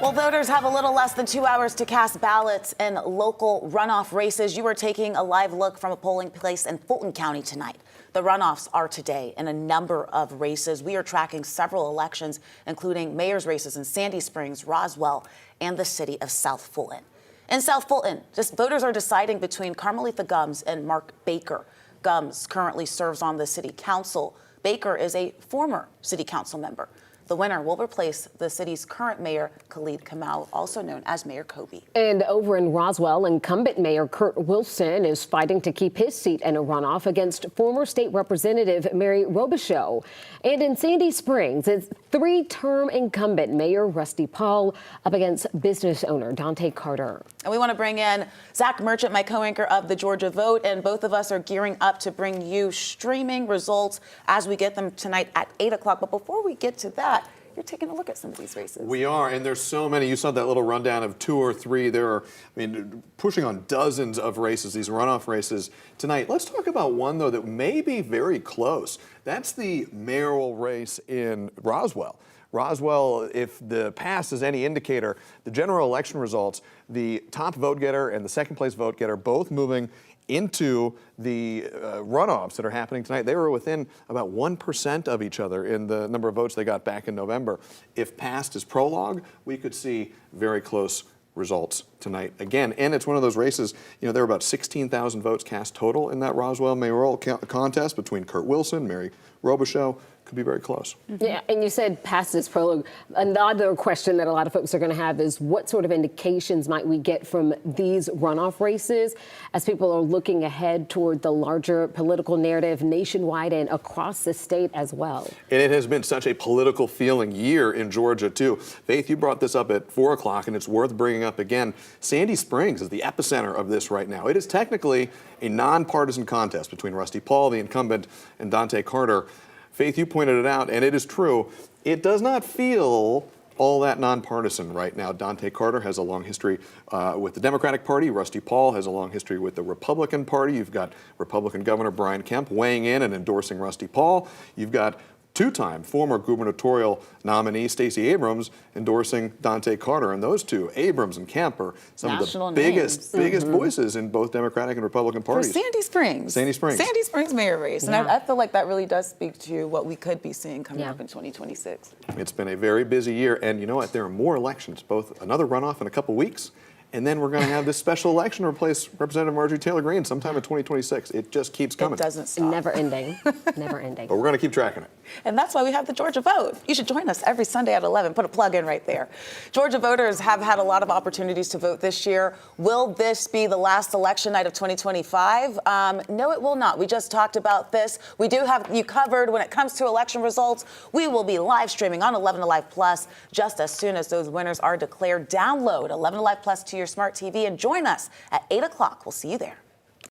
Well, voters have a little less than 2 hours to cast ballots in local runoff races. You are taking a live look from a polling place in Fulton County tonight. The runoffs are today in a number of races. We are tracking several elections, including mayor's races in Sandy Springs, Roswell, and the city of South Fulton. In South Fulton, voters are deciding between Carmelita Gumbs and Mark Baker. Gumbs currently serves on the city council. Baker is a former city council member. The winner will replace the city's current mayor, Khalid Kamal, also known as Mayor Kobe. And over in Roswell, incumbent Mayor Kurt Wilson is fighting to keep his seat in a runoff against former state representative Mary Robichaux. And in Sandy Springs, it's three-term incumbent Mayor Rusty Paul up against business owner Dante Carter. And we want to bring in Zach Merchant, my co-anchor of the Georgia Vote, and both of us are gearing up to bring you streaming results as we get them tonight at 8 o'clock. But before we get to that, you're taking a look at some of these races. We are, and there's so many. You saw that little rundown of 2 or 3. There are, pushing on dozens of races, these runoff races tonight. Let's talk about one, though, that may be very close. That's the mayoral race in Roswell. Roswell, if the past is any indicator, the general election results, the top vote getter and the second place vote getter both moving into the runoffs that are happening tonight. They were within about 1% of each other in the number of votes they got back in November. If past is prologue, we could see very close results tonight again. And it's one of those races, there were about 16,000 votes cast total in that Roswell mayoral contest between Kurt Wilson, Mary Robichaux. Could be very close. Yeah, and you said past this prologue. Another question that a lot of folks are going to have is what sort of indications might we get from these runoff races as people are looking ahead toward the larger political narrative nationwide and across the state as well? And it has been such a political feeling year in Georgia, too. Faith, you brought this up at 4 o'clock, and it's worth bringing up again. Sandy Springs is the epicenter of this right now. It is technically a nonpartisan contest between Rusty Paul, the incumbent, and Dante Carter. Faith, you pointed it out, and it is true. It does not feel all that nonpartisan right now. Dante Carter has a long history with the Democratic Party. Rusty Paul has a long history with the Republican Party. You've got Republican Governor Brian Kemp weighing in and endorsing Rusty Paul. You've got two-time former gubernatorial nominee Stacey Abrams endorsing Dante Carter. And those two, Abrams and Kemp, are some National of the biggest voices in both Democratic and Republican parties. For Sandy Springs. Sandy Springs. Sandy Springs mayor race. Yeah. And I feel like that really does speak to what we could be seeing coming up in 2026. It's been a very busy year. And you know what? There are more elections, both another runoff in a couple weeks, and then we're going to have this special election to replace Representative Marjorie Taylor Greene sometime in 2026. It just keeps coming. It doesn't stop. Never ending. Never ending. But we're going to keep tracking it. And that's why we have the Georgia Vote. You should join us every Sunday at 11. Put a plug in right there. Georgia voters have had a lot of opportunities to vote this year. Will this be the last election night of 2025? No, it will not. We just talked about this. We do have you covered when it comes to election results. We will be live streaming on 11 Alive Plus just as soon as those winners are declared. Download 11 Alive Plus to your smart TV and join us at 8 o'clock. We'll see you there.